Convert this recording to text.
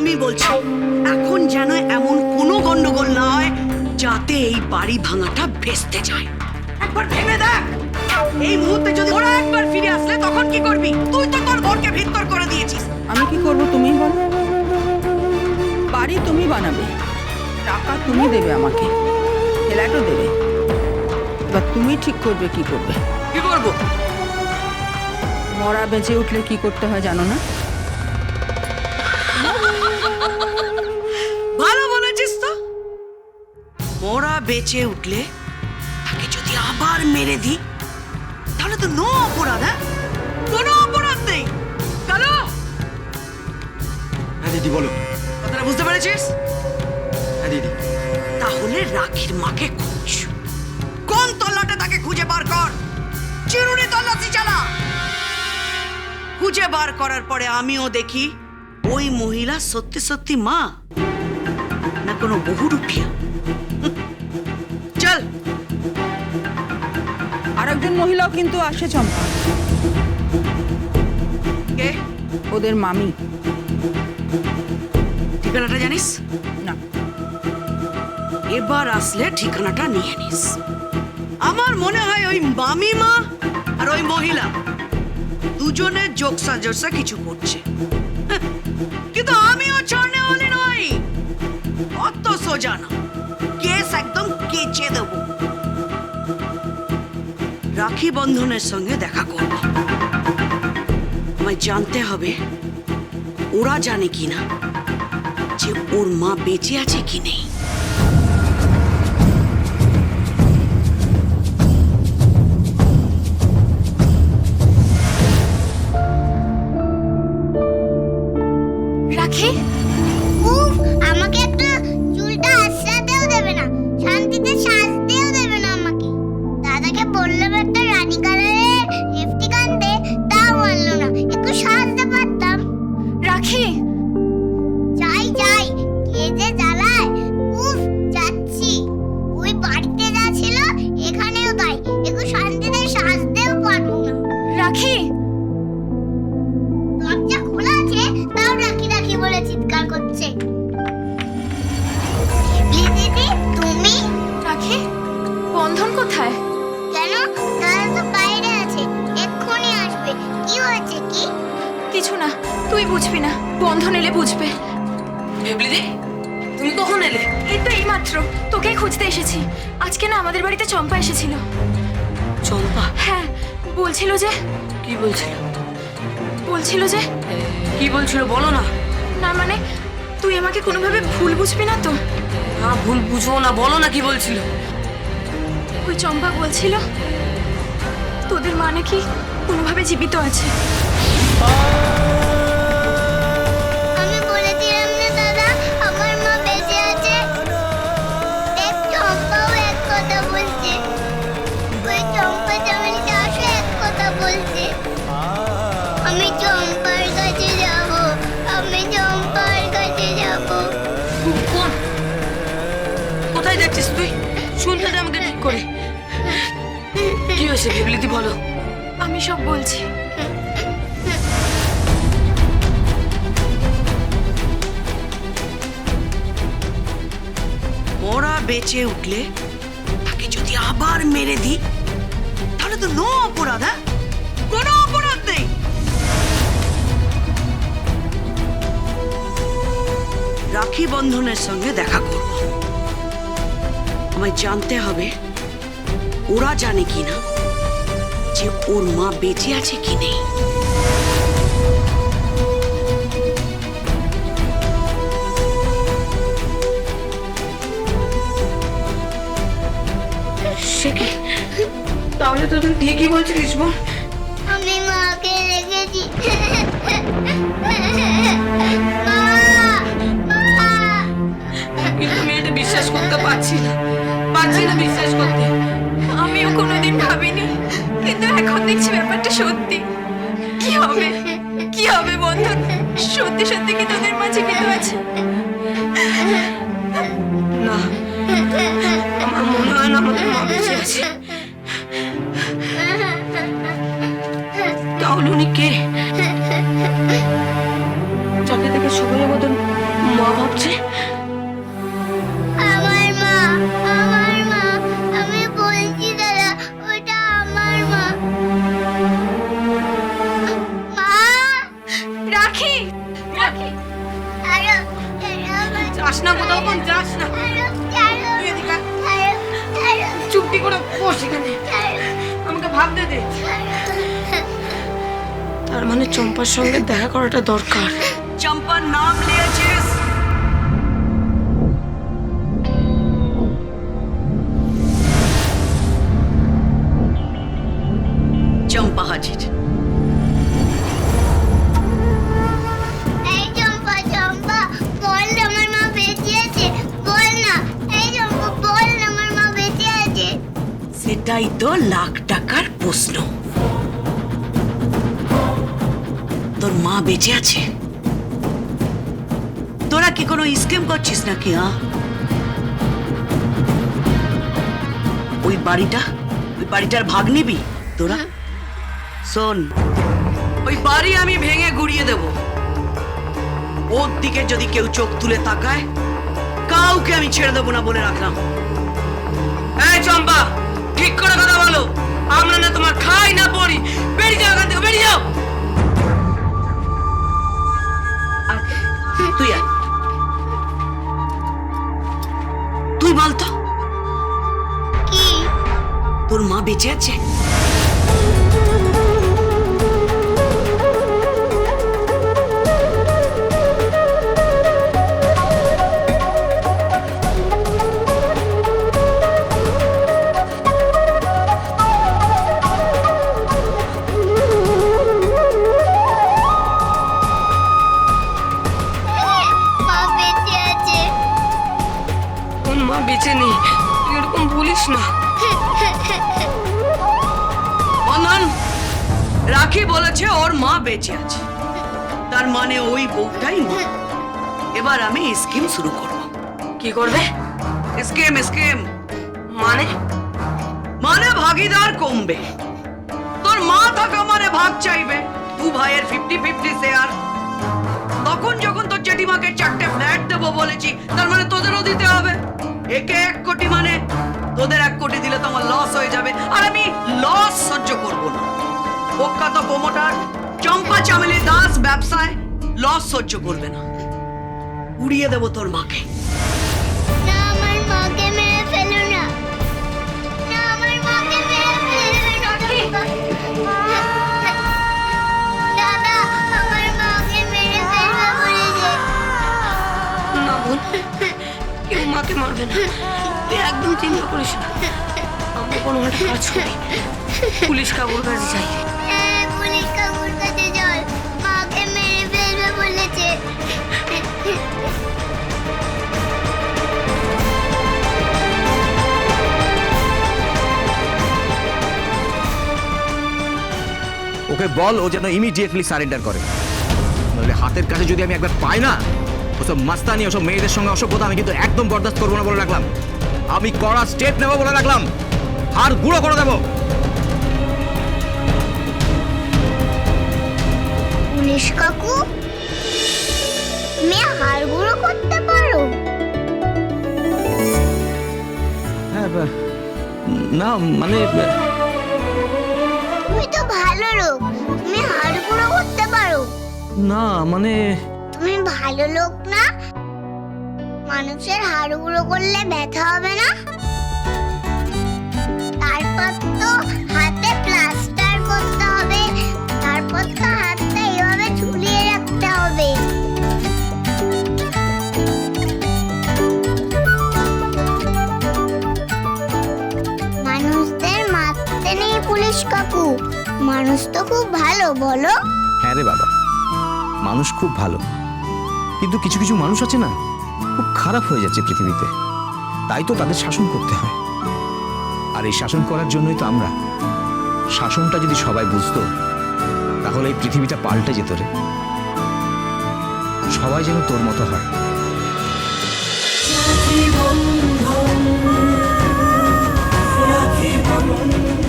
আমি বলছি এখন যেন এমন কোনো গন্ডগোল না হয় যাতে এই বাড়ি ভাঙাটা ভেস্তে যায়। একবার ভেবে দেখ, এই মুহূর্তে যদি ওরা একবার ফিরে আসলে তখন কি করবি? তুই তো তোর ঘরকে ভিত্তর করে দিয়েছিস। আমি কি করব তুমি বলো? বাড়ি তুমি বানাবে, টাকা তুমি দেবে আমাকে, ফ্ল্যাটও দেবে। এবার তুমি ঠিক করবে কি করবে। কি করবো? মরা বেঁচে উঠলে কি করতে হয় জানো না? ভালো বলেছিস তো। মোরা বেঁচে উঠলে তাকে যদি আবার মেরে দিই তাহলে তো নো অপরাধ। হ্যাঁ, কোনো অপরাধ নেই। কালো, হ্যাঁ দিদি বলো। কথাটা বুঝতে পেরেছিস? হ্যাঁ দিদি। তাহলে রাখির মাকে খুঁজ, কোন তল্লাটে তাকে খুঁজে বার কর, চিরুনি তল্লাশি চালা। খুঁজে বার করার পরে আমিও দেখি ওই মহিলা সত্যি সত্যি মা না কোনো বহুরূপিয়া। চল। আরেকজন মহিলাও কিন্তু আসে চম্পা, কে? ওদের মামি। ঠিকানাটা জানিস? না। এবার আসলে ঠিকানাটা নিয়ে নিস। আমার মনে হয় ওই মামি মা আর ওই মহিলা দুজনের জোকসা জোকসা কিছু করছে। কিন্তু আমিও ছড়নে হলি নই, অত সোজা না। কেস একদম কেচে দেব। রাখি বন্ধনের সঙ্গে দেখা করব। আমায় জানতে হবে ওরা জানে কিনা যে ওর মা বেঁচে আছে কি নেই। রাখি, উফ, আমাকে একটা চুলটা আশ্রাতেও দেবে না, শান্তিতে সাজতেও দেবে না আমাকে। দাদাকে বললাম একটা রানী কালারের লিপস্টিক আনতে, তাও আনলো না। একটু সাজতে পারতাম। রাখি, যাই যাই, কে যে জ্বালায়। উফ, যাচ্ছি। ওই বাড়িতে যা ছিল এখানেও তাই, একটু শান্তিতে সাজতেও পারবো না। রাখি, দরজা খোলা আছে তাও রাখি রাখি বলে চিৎকার করছে। দিদি, তুমি? রাখি, বন্ধন কোথায়? কেন? দাদা তো বাইরে আছে, এক্ষুনি আসবে। কি হয়েছে? কি? কিছু না, তুই বুঝবি না, বন্ধন এলে বুঝবে। এবলিদি, তুমি কখন এলে? এই তো এইমাত্র তোকে খুঁজতে এসেছি। আজকে না আমাদের বাড়িতে চম্পা এসেছিল। চম্পা? হ্যাঁ, বলছিল যে কি বলছিল? বলছিল যে কি বলছিল বলো না। না মানে, তুই আমাকে কোনোভাবে ভুল বুঝবি না তো? না, ভুল বুঝবো না, বলো না কি বলছিল। ওই চম্পা বলছিল তোদের মা নাকি কোনোভাবে জীবিত আছে। আমি বলেছিলাম না দাদা আমার মা বেঁচে আছে। এক চম্পাও এক কথা বলছে। ওই চম্পা জামাই চাষও এক কথা বলছে। আমি চম্পার কাছে যাব, আমি চম্পার কাছে যাব। কোন? কোথায় যাচ্ছিস তুই? শুনতে দে আমাকে ঠিক করে। কি হয়েছে এবলিদি, বলো। আমি সব বলছি। ওরা বেঁচে উঠলে তাকে যদি আবার মেরে দিই তাহলে তো নো অপরাধ। হ্যাঁ, কোনো অপরাধ নেই। রাখি বন্ধনের সঙ্গে দেখা করব। আমায় জানতে হবে ওরা জানে কিনা যে ওর মা বেঁচে আছে কি নেই। সে কি? তাহলে তো তুই ঠিকই বলছিস বোন। আমি মাকে রেখেছি। কিন্তু আমি এটা বিশ্বাস করতে পারছি না, বিশ্বাস করতে। আমিও কোনোদিন ভাবিনি, কিন্তু এখন দেখছি ব্যাপারটা সত্যি। কি হবে, কি হবে বন্ধন? সত্যি সত্যি কি তোদের মা জীবিত আছে? না, আমার মনে হয় না আমাদের মা বেঁচে আছে। তাহলে উনি কে? যাকে থেকে শুভর মতন ভাবছে? আমার মা, আমার মা, আমি বলছি দাদা, ওটা আমার মা। মা, রাখি, রাখি, ছাড়ো, ছাড়ো আমায়, যাস না কোথাও, কোন যাস না। ছাড়ো, ছাড়ো, তুই এদিকে আয়। ছাড়ো, ছাড়ো, চুপটি করে বস এখানে, ছাড়ো, আমাকে ভাবতে দে। ছাড়ো। তার মানে চম্পার সঙ্গে দেখা করাটা দরকার। চম্পার নাম নিয়েছিস? চম্পা হাজির। এই চম্পা, চম্পা, বল না আমার মা বেঁচে আছে, বল না। এই চম্পা, বল না আমার মা বেঁচে আছে। সেটাই তো লাখ টাকার প্রশ্ন। তোর মা বেঁচে আছে? তোরা কি কোনো স্কিম করছিস নাকি? ওই বাড়িটার ভাগ নিবি তোরা? শোন, ওই বাড়ি আমি ভেঙে গুড়িয়ে দেব। ওর দিকে যদি কেউ চোখ তুলে তাকায়, কাউকে আমি ছেড়ে দেবো না বলে রাখলাম। এই চম্পা, ঠিক করে কথা বলো। আমরা না তোমার খাই না পড়ি। বেরিয়ে যাও এখান থেকে, বেরিয়ে যাও। তুই আয়। তুই বলতো, কি? তোর মা বেঁচে আছে? মা বেঁচে আছে। ওর মা বেঁচে নেই, তুই এরকম বলিস না। বন্ধন, রাখি বলেছে ওর মা বেঁচে আছে, তার মানে ওই বউটাই মা। এবার আমি স্কিম শুরু করব। কি করবে? স্কিম মানে? মানে ভাগিদার কমবে। তোর মা থাকা মানে ভাগ চাইবে, দু ভাইয়ের 50-50 শেয়ার। তখন যখন তোর জেঠিমাকে 4টে ফ্ল্যাট দেবো বলেছি, তার মানে তোদেরও দিতে হবে। একে 1 কোটি মানে তোদের 1 কোটি দিলে তো আমার লস হয়ে যাবে, আর আমি লস সহ্য করব না। প্রখ্যাত প্রমোটার চম্পা চামেলি দাস ব্যবসায় লস সহ্য করবে না। উড়িয়ে দেবো তোর মাকে। না, আমার মাকে মেরে ফেলো না। না, আমার মাকে মেরে ফেলবে না। দাদা, আমার মাকে মেরে ফেলবে বলেছে। না বোন, কেউ মাকে মারবে না, তুই একদম চিন্তা করিস না। আমরা কোনো একটা কাজ করি, পুলিশ কাকুর কাছে যাই। হ্যাঁ, পুলিশ কাকুর কাছে চল, মাকে মেরে ফেলবে বলেছে। ওকে বল ও যেন ইমিডিয়েটলি সারেন্ডার করে, নইলে হাতের কাছে যদি আমি একবার পাই না, ওসব মাস্তানি, ওসব মেয়েদের সঙ্গে অসভ্যতা আমি কিন্তু একদম বরদাস্ত করবো না বলে রাখলাম। আমি কড়া স্টেপ নেবো বলে রাখলাম, আর গুঁড়ো করে দেবো। পুলিশ কাকু, তুমি হাড়গুলো করতে পারো? হ্যাঁ, না মানে তুমি তো ভালো লোক, তুমি হাড়গুলো করতে পারো। না মানে তুমি ভালো লোক না? মানুষের হাড়গুলো করলে ব্যথা হবে না? তারপর তো হাতে প্লাস্টার করতে হবে, তারপর তো হাতটা এইভাবে ঝুলিয়ে রাখতে হবে। মানুষদের মারতে নেই পুলিশ কাকু, মানুষ তো খুব ভালো, বলো? হ্যাঁ রে বাবা, মানুষ খুব ভালো, কিন্তু কিছু কিছু মানুষ আছে না, খুব খারাপ হয়ে যাচ্ছে পৃথিবীতে। তাই তো তাদের শাসন করতে হয়। আর এই শাসন করার জন্যই তো আমরা। শাসনটা যদি সবাই বুঝতো, তাহলে এই পৃথিবীটা পাল্টে যেত রে। সবাই যেন তোর মতো হয়। রাখি বন্ধন, রাখি বন্ধন।